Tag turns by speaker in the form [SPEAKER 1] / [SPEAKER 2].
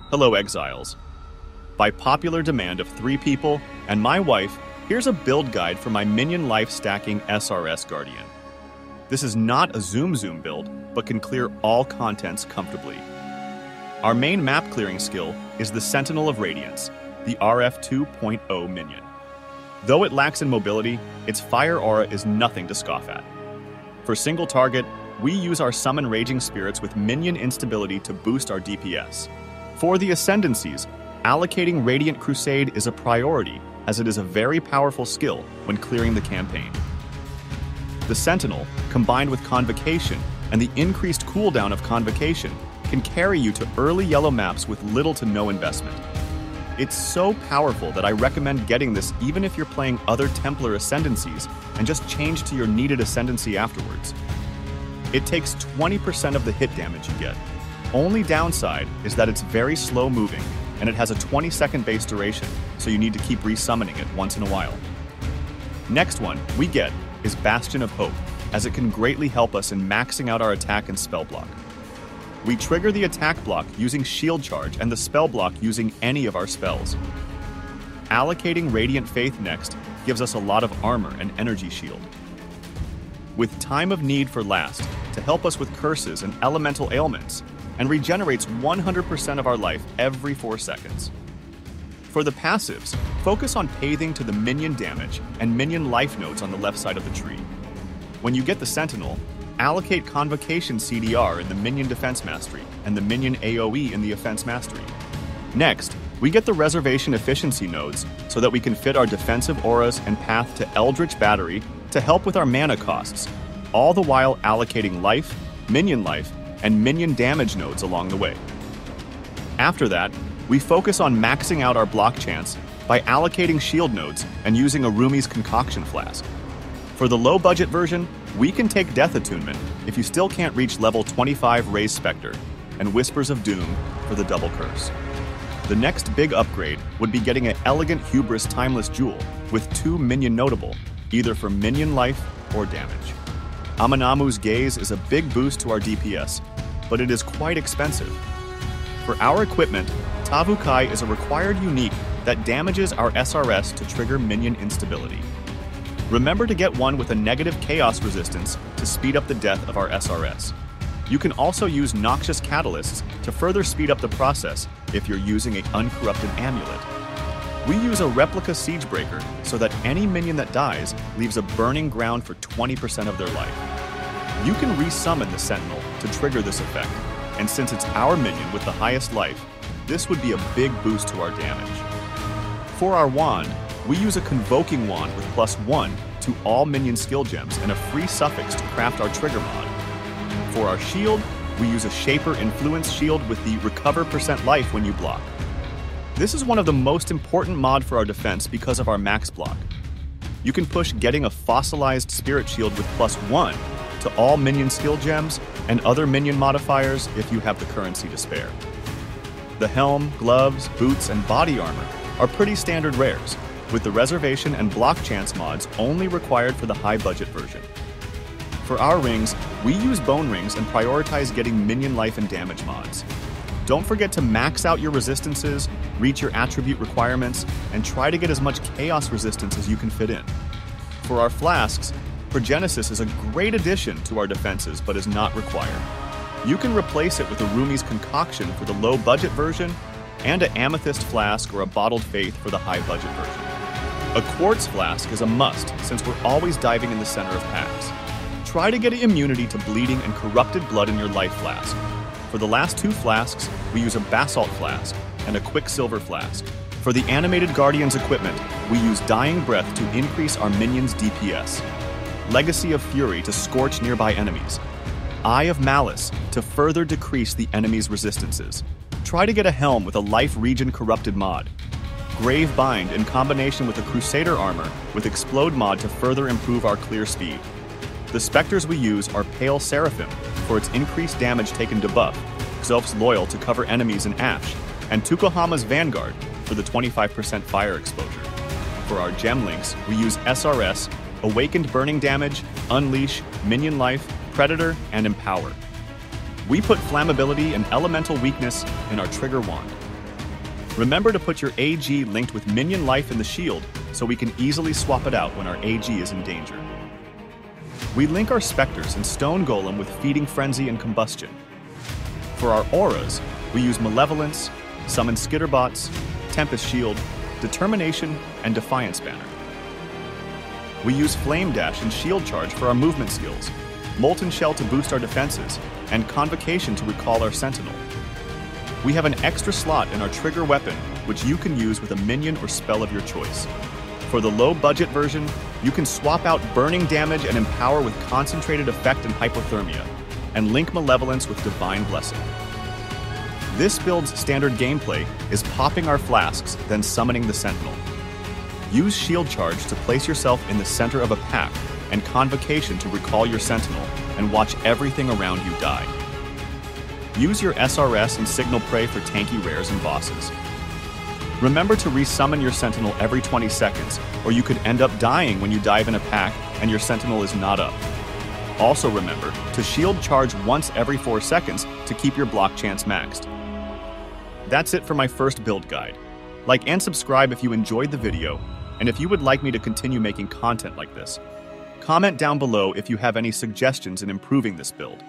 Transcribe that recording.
[SPEAKER 1] Hello, Exiles. By popular demand of 3 people and my wife, here's a build guide for my Minion life stacking SRS Guardian. This is not a zoom build, but can clear all contents comfortably. Our main map clearing skill is the Sentinel of Radiance, the RF 2.0 Minion. Though it lacks in mobility, its fire aura is nothing to scoff at. For single target, we use our Summon Raging Spirits with Minion instability to boost our DPS. For the Ascendancies, allocating Radiant Crusade is a priority, as it is a very powerful skill when clearing the campaign. The Sentinel, combined with Convocation and the increased cooldown of Convocation, can carry you to early yellow maps with little to no investment. It's so powerful that I recommend getting this even if you're playing other Templar Ascendancies and just change to your needed Ascendancy afterwards. It takes 20% of the hit damage you get. Only downside is that it's very slow moving, and it has a 20-second base duration, so you need to keep resummoning it once in a while. Next one we get is Bastion of Hope, as it can greatly help us in maxing out our attack and spell block. We trigger the attack block using Shield Charge and the spell block using any of our spells. Allocating Radiant Faith next gives us a lot of armor and energy shield. With Time of Need for last to help us with curses and elemental ailments, and regenerates 100% of our life every 4 seconds. For the passives, focus on pathing to the Minion damage and Minion life nodes on the left side of the tree. When you get the Sentinel, allocate Convocation CDR in the Minion Defense Mastery and the Minion AoE in the Offense Mastery. Next, we get the Reservation Efficiency nodes so that we can fit our defensive auras and path to Eldritch Battery to help with our mana costs, all the while allocating life, Minion life, and Minion damage nodes along the way. After that, we focus on maxing out our block chance by allocating shield nodes and using a Rumi's Concoction Flask. For the low-budget version, we can take Death Attunement if you still can't reach level 25 Raise Spectre, and Whispers of Doom for the double curse. The next big upgrade would be getting an Elegant Hubris Timeless Jewel with 2 Minion notable, either for Minion life or damage. Aminamu's Gaze is a big boost to our DPS, but it is quite expensive. For our equipment, Tavukai is a required unique that damages our SRS to trigger Minion instability. Remember to get one with a negative chaos resistance to speed up the death of our SRS. You can also use Noxious Catalysts to further speed up the process if you're using an Uncorrupted Amulet. We use a Replica Siegebreaker so that any Minion that dies leaves a burning ground for 20% of their life. You can resummon the Sentinel to trigger this effect, and since it's our Minion with the highest life, this would be a big boost to our damage. For our wand, we use a Convoking Wand with +1 to all Minion skill gems and a free suffix to craft our trigger mod. For our shield, we use a Shaper Influence shield with the Recover % life when you block. This is one of the most important mod for our defense because of our max block. You can push getting a Fossilized Spirit Shield with +1 to all Minion skill gems and other Minion modifiers if you have the currency to spare. The helm, gloves, boots, and body armor are pretty standard rares, with the reservation and block chance mods only required for the high-budget version. For our rings, we use bone rings and prioritize getting Minion life and damage mods. Don't forget to max out your resistances, reach your attribute requirements, and try to get as much chaos resistance as you can fit in. For our flasks, Progenesis is a great addition to our defenses but is not required. You can replace it with a Rumi's Concoction for the low-budget version and an Amethyst Flask or a Bottled Faith for the high-budget version. A Quartz Flask is a must since we're always diving in the center of packs. Try to get immunity to bleeding and corrupted blood in your life flask. For the last 2 flasks, we use a Basalt Flask and a Quicksilver Flask. For the Animated Guardians equipment, we use Dying Breath to increase our Minions' DPS, Legacy of Fury to scorch nearby enemies, Eye of Malice to further decrease the enemy's resistances. Try to get a helm with a Life Regen Corrupted mod, Grave Bind in combination with a Crusader armor with Explode mod to further improve our clear speed. The specters we use are Pale Seraphim for its increased damage taken debuff, Xelf's Loyal to cover enemies in Ash, and Tukohama's Vanguard for the 25% fire exposure. For our gem links, we use SRS, Awakened Burning Damage, Unleash, Minion Life, Predator, and Empower. We put Flammability and Elemental Weakness in our Trigger Wand. Remember to put your AG linked with Minion life in the shield so we can easily swap it out when our AG is in danger. We link our Spectres and Stone Golem with Feeding Frenzy and Combustion. For our auras, we use Malevolence, Summon Skitterbots, Tempest Shield, Determination, and Defiance Banner. We use Flame Dash and Shield Charge for our movement skills, Molten Shell to boost our defenses, and Convocation to recall our Sentinel. We have an extra slot in our trigger weapon, which you can use with a minion or spell of your choice. For the low-budget version, you can swap out Burning Damage and Empower with Concentrated Effect and Hypothermia, and link Malevolence with Divine Blessing. This build's standard gameplay is popping our Flasks, then summoning the Sentinel. Use Shield Charge to place yourself in the center of a pack, and Convocation to recall your Sentinel, and watch everything around you die. Use your SRS and Signal Prey for tanky rares and bosses. Remember to resummon your Sentinel every 20 seconds, or you could end up dying when you dive in a pack and your Sentinel is not up. Also remember to Shield Charge once every 4 seconds to keep your block chance maxed. That's it for my first build guide. Like and subscribe if you enjoyed the video, and if you would like me to continue making content like this. Comment down below if you have any suggestions in improving this build.